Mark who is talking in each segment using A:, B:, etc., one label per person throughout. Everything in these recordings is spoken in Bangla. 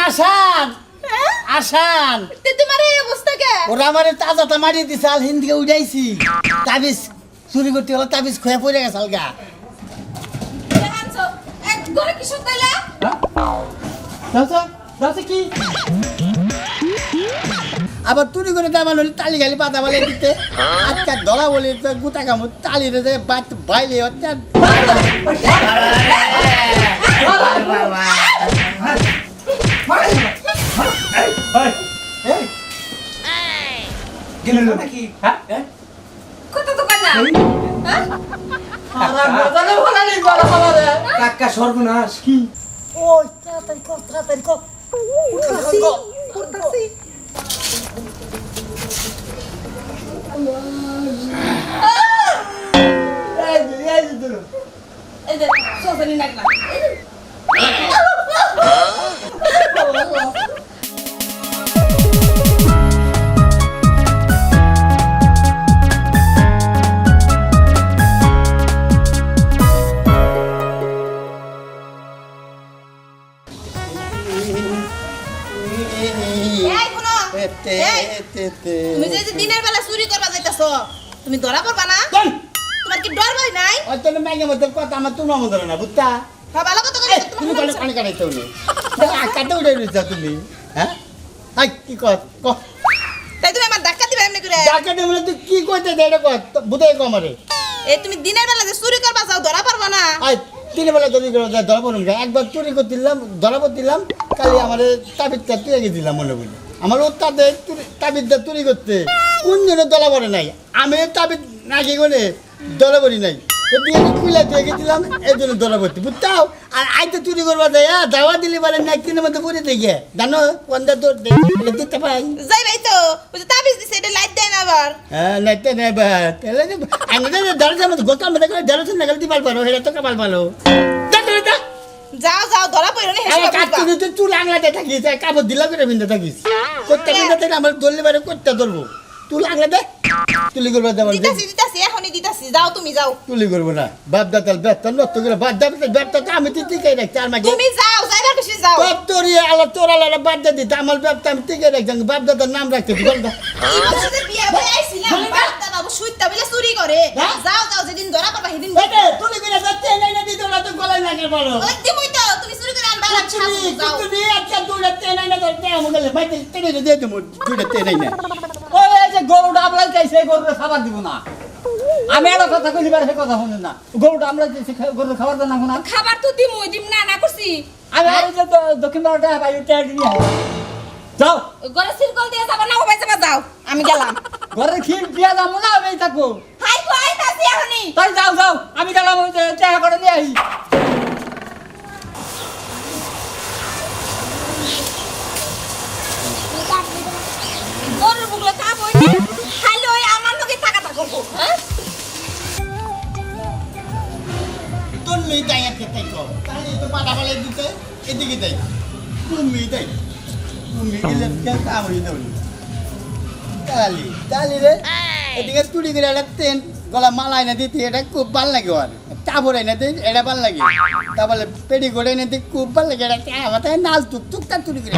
A: আসান আসান
B: তোমার এই অবস্থা কে?
A: ওরা আমারে তাজাটা মারিয়ে দিছে আল হিন্দিকে উড়াইছি তাবিজ চুরি করতে হলো তাবিজ খয়ে পড়ে গেছে আলগা
B: এক ঘরে কি শুতাইলা?
A: দাসে কি আবার চুরি করে দাম হলে তালি গালি পাতা বলে দিতে আজকে ধরা বলে তো গুতা কাম তালি রে বাত বাইলে হচ্ছে
B: কত দোকান না?
C: কাকা সর্বনাশ কি
A: ওই তাড়াতাড়ি কর
B: করতাছি। এই যে সোসানি নাগলা। এই কোন তুমি যে দিনের বেলা চুরি করবা যাইতাছো তুমি ধরা পড়বা না? তোমার কি ডর ভয় নাই?
A: ওই তো মেঘে মধ্যে কথা আমার তোমার মধ্যে না বুঝতা
B: হ্যাঁ ভালো কথা কইছো
A: তুমি
B: তোমার।
A: পানি কাটাইতে হলে কাটে উঠে রয়েছ তুমি হ্যাঁ আই কি কর
B: তাই তুমি আমার ধাক্কা দিবা এমনি করে?
A: ডাকাতে বলে তুই কি কইতে দে এটা কর বুঝাই কমারে
B: এই তুমি দিনের বেলা যে চুরি করবা যাও ধরা পড়বা না?
A: আই তিন বেলা চুরি করে ধরা পড়ুন একবার চুরি করছিলাম ধরা পড়ছিলাম কালি আমার তাবিজটা তুই দিলাম মনে করি আমার ওর তাবিজটা চুরি করতে কোন জন্য দলা পড়ে নাই আমি তাবিজ নাকি করে দলা পড়ি নাই খুলে দিয়ে গেছিলাম এই জন্য দলা পড়তে বুঝতাও আর আইতে চুরি করবা যায় দাওয়া দিলি বলে না একদিনের মধ্যে পড়ে দেখে জানো কোনটা তোর দিতে পাই
B: যাই ভাই তো ওই যে তাবিজ দিছে এটা লাইট দেয় না আবার।
A: হ্যাঁ নাইতে নাই বা তাহলে আমি দরজার মধ্যে গোতার মধ্যে করে দরজা না গেলে পাল পারো এটা তো কামাল পালো
B: যাও যাও ধরা পড়ো না হেসে
A: কাটতে দিতে চুল আংলাতে থাকিস কাপড় দিলা করে বিন্দা থাকিস করতে বিন্দা থেকে আমার দললে বারে করতে ধরবো চুল আংলাতে তুলি করবো
B: দিতাছি এখনই দিতাছি যাও তুমি যাও।
A: তুলি করবো না বাপ দাতাল ব্যবসা নষ্ট করে বাদ দাবি ব্যবসা তো আমি তো টিকে রাখছি আর মাকে
B: তুমি যাও যাইবার বেশি যাও।
A: বাপ তোর আলা তোর আলা বাদ দে দিতে আমার ব্যবসা আমি টিকে রাখছি বাপ দাদার নাম রাখতে বল না
B: কি বলছো যে বিয়া বই আইছিলাম বাচ্চা বাবু সুইতা বলে চুরি করে যাও যাও যেদিন ধরা পড়বা সেদিন
A: তুলি করে যাচ্ছে নাই না দিতে ওরা তো গলায় লাগে বলো
B: ওই দিমই তো তুমি চুরি করে আনবা আর ছাড়ো যাও।
A: তুমি আচ্ছা দৌড়াতে নাই না ধরতে আমাকে মাইতে টেনে দিয়ে দেবো দৌড়াতে নাই না
C: ওই যে গরুটা আমলাই চাইছে গরুটা খাবার দিব না আমি একটা কথা কইলি বারে কথা শুনেন না গরুটা আমলাই চাইছে গরু খাবার দেন না কোনা
B: খাবার তো দিমই দিম না না করছি
C: আমি আর যে দক্ষিণ বারোটা ভাই টায়ার নিয়ে যাও
B: ঘরে সিরকল দিয়ে যাবা না ও ভাই যাবা যাও আমি গেলাম।
C: ঘরে ক্ষীর দিয়া যাবো না আমি থাকবো
B: হাই গো আইতাছি এখনি।
C: তাই যাও যাও আমি গেলাম ওই টাকা করে নিয়ে আই
B: গরুর বুকলো কাপ হইছে খালি ওই আমার লগে টাকাটা করবো হ্যাঁ
A: তুমি তাই আর কে তাই কো তাহলে তো পাটা বলে দিতে এদিকে তাই তুমি গেলে কে কাম হই দাও তালি রে এদিকে চুরি করে একটা তেন গলা মালাই না দিতে এটা খুব ভালো লাগে আর চাপড়াই না দিই এটা ভালো লাগে তারপরে পেটি করে না দিই খুব ভালো লাগে এটা আমার তাই নাল টুকটুক তার চুরি করে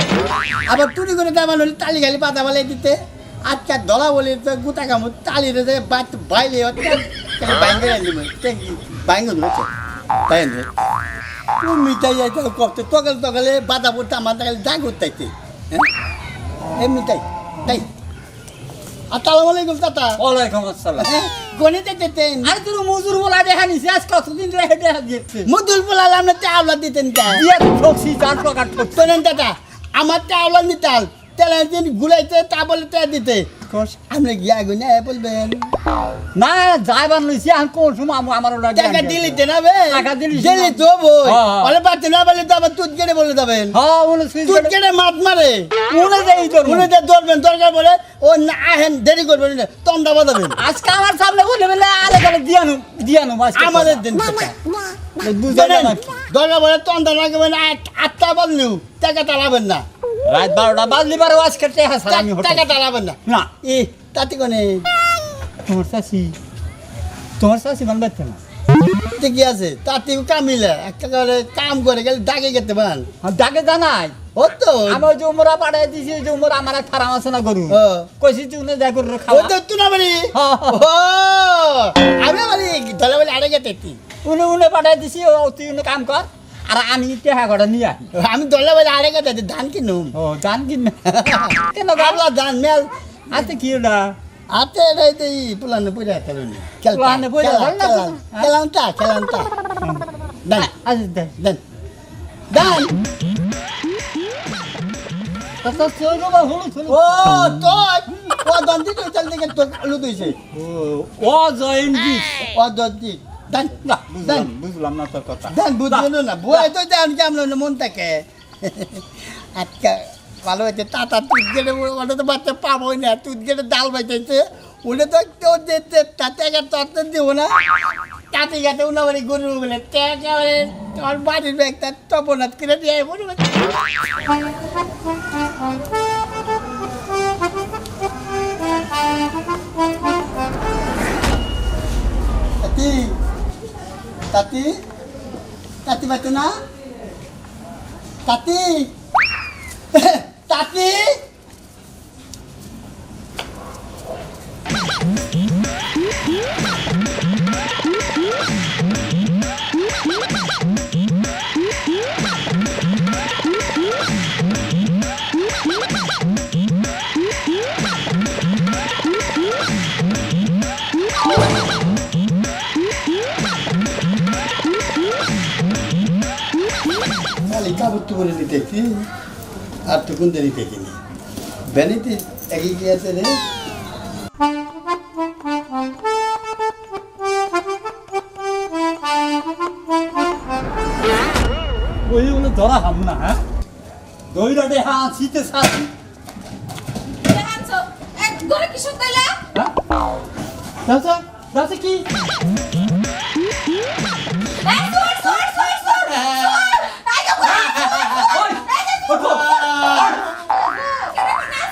A: আবার চুরি করে দাম হলে তালি গালি পাতা বলে দিতে আজকে ধরা বলে তো গুতা কাম তালি রে বাত বাইলে হচ্ছে বাইঙ্গে আনলি বাইঙ্গে ধরেছে তাই না তুমি তাই যাইতে করতে তকালে বাধা পড়তে আমার তাহলে দাগ উঠতাইতে হ্যাঁ এমনি তাই আসসালামু আলাইকুম চাচা
C: ওয়ালাইকুম আসসালাম
A: গণিতে দিতেন
C: আর তুই মজুর বলা দেখা নিছি আজ কতদিন ধরে হেঁটে দিচ্ছে
A: মুদুল পোলাল আমরা চাওলা দিতেন তা
C: দিয়ে ঠকছি চার টাকা ঠকছি
A: শোনেন দাদা আমার চাওলা নিতাল তেল দিন গুলাইতে তা বলে তা দিতে আপনি গিয়া গুনে বলবেন
C: না যাইবার লইছি আর কোন সময় আমার ওটা
A: টাকা দিলিতে না বে
C: টাকা দিলি
A: দিলি তো বই
C: হ্যাঁ।
A: বলে পারতে না বলে তো আবার তুত কেটে বলে যাবেন
C: হ্যাঁ উনি সুইচ
A: তুত কেটে মাত মারে
C: উনি দেই তো
A: উনি যে ধরবেন দরকার বলে ও না আহেন দেরি করবেন না তন্ডা বাজাবেন
C: আজকে আমার সামনে বলে বলে আরে গেলে দিয়ানো আজকে
A: আমাদের দিন
C: দুজনে
A: দরকার বলে তন্ডা লাগবেন 8টা বাজলেও টাকা তালাবেন না
C: রাত 12টা বাজলি বারে আজকে টাকা ছাড়া আমি
A: টাকা তালাবেন না
C: না
A: তাতে কোনে
C: তোমার শাশি বানবাইতে না
A: ঠিকই আছে তাতে কামিলে একটা করে কাম করে গেলে ডাকে গেতে পান
C: ডাকে জানাই
A: ও তো
C: আমি ওই যে উমরা পাঠাই দিছি ওই যে উমরা আমার এক ফার্ম আছে না গরু
A: ও।
C: কইছি তুই যা গরু
A: ও
C: খাওয়া
A: তো তুই না বাড়ি
C: হ্যাঁ, হ্যাঁ।
A: ও আমি বাড়ি ধরে বলে আড়ে গেতে তুই
C: উনি উনি পাঠাই দিছি ও তুই উনি কাম কর আর আমি টেহা করে নিয়ে আহি
A: আমি ধরলে বলে আড়ে গেতে ধান কিনুম
C: ও জান কিন কেন
A: গাবলা ধান মেল
C: আতে কি ওটা
A: আতে এই পুলানে পড়ে খেলুন
C: পুলানে পইরা খেল না তো?
A: খেলান্তা দান
C: আজ দে
A: দান দান
C: তো তুই বাবা হলো হলো
A: ও তো ও দন্তি তো চলতে গে তো আলু দইছে
C: ও জয়েন দিস
A: ও দন্তি দান
C: না
A: দান
C: বুঝলাম না তোর কথা
A: দান বুঝলো না বই তো দান কেমন মন থাকে আজকে ভালো হয়েছে টাটা তুই গেলে ওটা তো বাচ্চা পাবোই না তুই গেলে ডাল বাইতেছে ওটা তো কেউ দিতে তাতে একটা তত্ত্ব দিব না তাতে গেতে উনাবাড়ি গরু বলে একেবারে তোমার বাড়ির ব্যাগটা তপনাথ করে দিয়ে বলবে তাতি তাতি তাতি বাচ্চা না তাতি তাতি কাবুত্তু বলে দিতেছি আর তো কোন দেরি দেখিনি বেনিতে এগিয়ে গিয়েছে রে
C: ওই বলে ধরা হাম না হ্যাঁ দইরা দে হ্যাঁ শীতে সাথে
B: আনছো এক গরে কি শুকাইলা
C: দাদা দাদা কি
B: এই সর আই গো
C: ওই ওঠো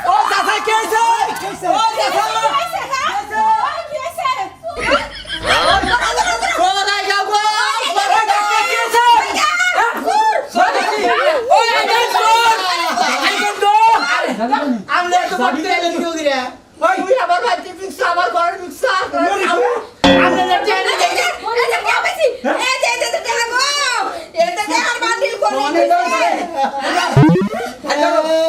C: ও দাদা কেছে কেছে ও দাদা কোরাই যাবো বড় ডাক্তার কেছে ওই আইগন
A: আমরা তো বলতে গেলি কি রে
C: ওই তুই আবার বাড়িতে ফিক্স আমার ঘরে ফিক্স
A: আমরা না জানি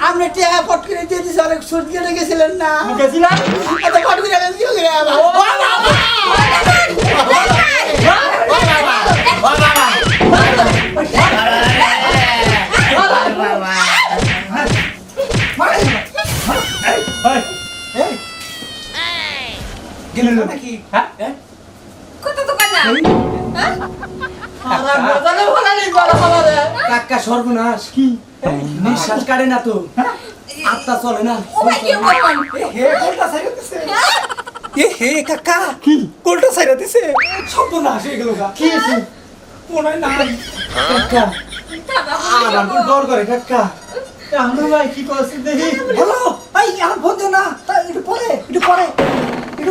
A: আমরা টিয়া পট করে দিয়ে দিছি অনেক সূর্য কেটে গেছিলেন না
C: গেছিলাম
A: এত পট করে গেলেন কি করে আবার ও
C: গেল নাকি হ্যাঁ
B: কত তো কানা হ্যাঁ
C: আর মজালে ভালো নেই বড় ভালো রে
D: কাকা সর্বনাশ
C: কি
D: নিঃশ্বাস কাটে না তো আত্মা চলে না
B: ও ভাই কি বলবো
D: হে কোলটা ছাইরাতেছে
B: হ্যাঁ
D: এ হে কাকা
C: কি
D: কোলটা ছাইরাতেছে সর্বনাশ হয়ে গেল গা
C: কি আছে
D: পোনাই নাই কাকা আর আমি ডর করে কাকা
C: আমরা ভাই কি করছিস দেখি
D: হ্যালো ভাই আর ফোন দাও না তাই একটু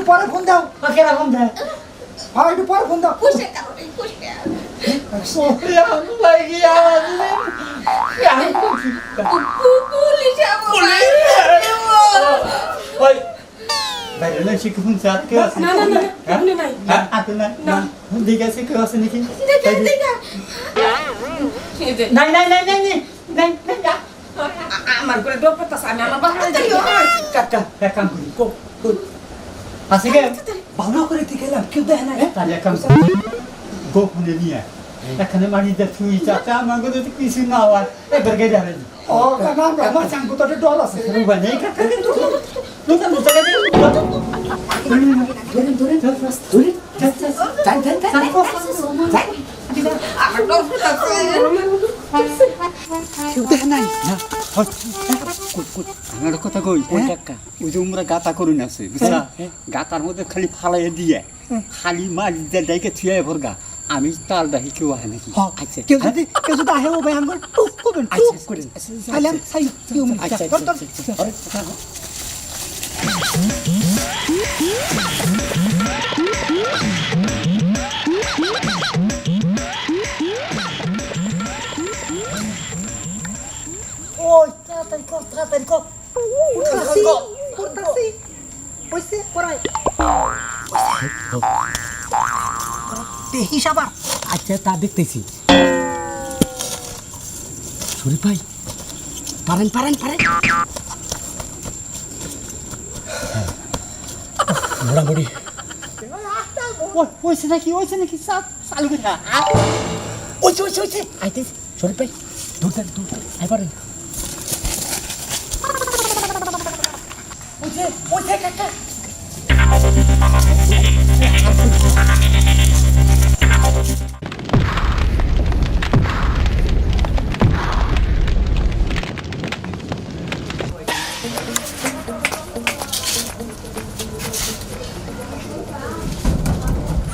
D: পরে ফোন দাও
C: কেরা ফোন দে
D: হ্যাঁ একটু পরে ফোন দাও
B: কুশে কারণে কুশে
C: ভাই কি আওয়াজ
B: পুলিশ
C: ওই বাইরে না শিখে ফোন সাথ কে আছে
B: না নাই
C: হ্যাঁ আতে না না দিকে আছে কে আছে নাকি
B: দেখা
C: নাই নাই নাই নাই নাই নাই যা
B: আমার করে ডর পাতাছ আমি আমার বাবা যাইও
D: কাকা
C: এক কাম করি
D: কো কো
C: আছে কে
D: ভালো করে গেলাম কেউ দেখে না
C: তাহলে এক কাম গোপনে নিয়ে এখানে মাটিতে থুই চাচা আমাকে তো কিছু না হয় এবার গে যাবে
D: ও কাকা আমার চাঙ্গু তো ডর আছে
C: রুবা নেই কাকা কিন্তু লোকা মুতা গেছে
D: ধরে যাই
B: আমার ডর পাতাছ
D: কেউ দেখে নাই
C: না আমি একটা কথা কই ওই যে আমরা গাতা করুন আছে বুঝলা গাতার মধ্যে খালি ফালাই দিয়ে খালি মাছ দিয়ে ডাইকে থুয়ে ভরগা আমি তাল ডাহি কেউ আহে নাকি আচ্ছা
D: কেউ যদি আহে ও ভাই আঙ্গুল টুক করবেন টুক করেন সাইলাম সাই কেউ ওই তাড়াতাড়ি কর উঠতাছি ওইসে পড়াই হিসাব
C: আচ্ছা তা দেখতেছি শরীফ ভাই পারেন মোটামুটি ওইছে নাকি সব চালু করে ওইছে আইতে শরীফ ভাই দূর আই পারেন ওইছে কাকা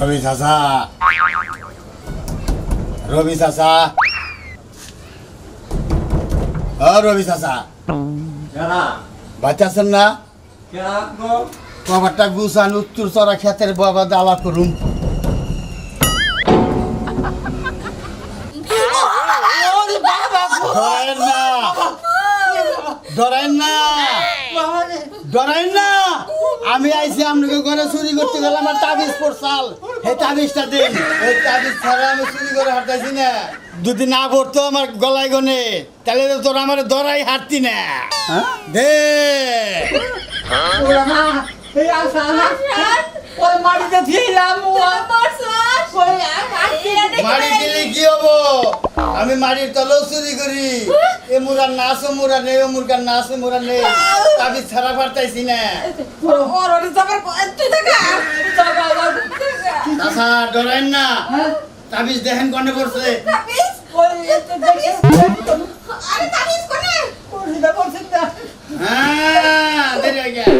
A: রবি চাচা রবি চাচা বাচ্চা আছেন না বাবারটা গুছান উত্তর চড়া খেতের বাবা দালা করুন ডরাইন না আমি আইছি আপনাকে ঘরে চুরি করতে গেলে আমার তাবিজ পড়ছাল এই তাবিজটা দিন এই তাবিজ ছাড়া আমি চুরি করে হাঁটাইছি না যদি না পড়তো আমার গলায় গনে তাহলে তো তোর আমার ধরাই হাঁটতি না দে
C: মাটিতে দিলাম
A: মারি দিলে কি হবো আমি মাটির তলেও চুরি করি এ মুরার না আছে মুরা নেই ও মুরগার না আছে মুরা নেই তাবিজ ছাড়া পারতাইছি না আচ্ছা ডরাইন না তাবিজ দেখেন কনে পড়ছে হ্যাঁ দেরি হয়ে গেল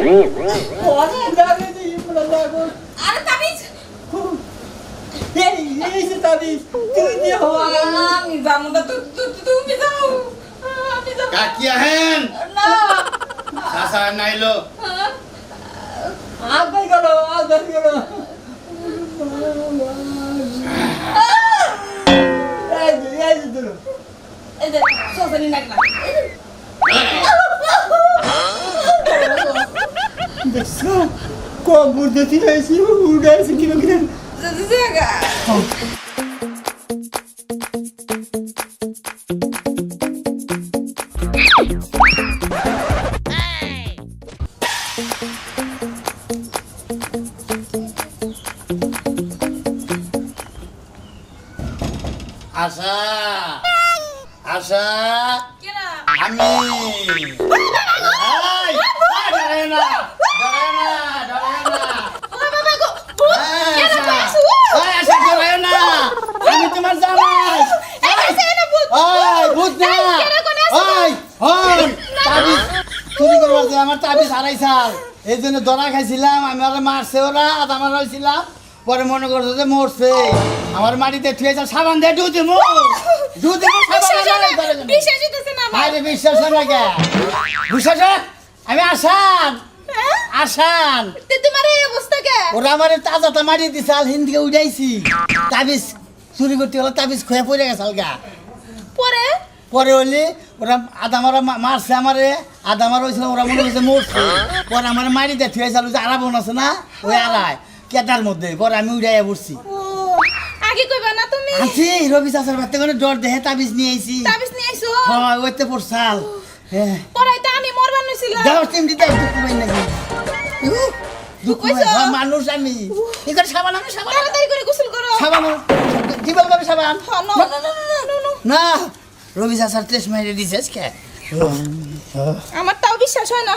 A: কাকি আহেন আচ্ছা নাইলো
C: কম বুঝতে চাইছি উড়াইছি কিলো
A: আশা আশা আমি আমি তোমার জামাই ভূত না চুরি করবার যে আমার তাবিজ হারাইছাল এই জন্য ধরা খাইছিলাম আমি ওরা মারছে ওরা আদা মারা হয়েছিলাম পরে মনে করছো যে মরছে আমার মাটিতে থুয়েছে সাবান দিয়ে ধুতে মো বিশ্বাস হয় না কে বিশ্বাস আমি আসান ওরা আমার তাজাটা মারি দিছাল হিন্দিকে উঠাইছি তাবিজ চুরি করতে গেলে তাবিজ খোয়া পড়ে গেছাল গা পরে হইলে ওরা আদা মারা মারছে আমারে আদা মারা হয়েছিল ওরা মনে করছে মরছে পরে আমার মারি দিয়ে থুয়েছিল যে আড়া বোন আছে না ওই আড়ায় কেটার মধ্যে পরে আমি উড়াইয়া পড়ছি আছি রবি চাচার বাড়িতে কোনো ডর দেহে তাবিজ নিয়ে আইছি হয় ওইতে পড়ছাল যাও চিমটি দেয় দুঃখ পাই নাকি দুঃখ পাই মানুষ আমি এখানে সাবান আমি সাবান কি বলবো সাবান না রবি চাচার টেস্ট মাইরে দিছিস কে
B: আমার তাও বিশ্বাস হয় না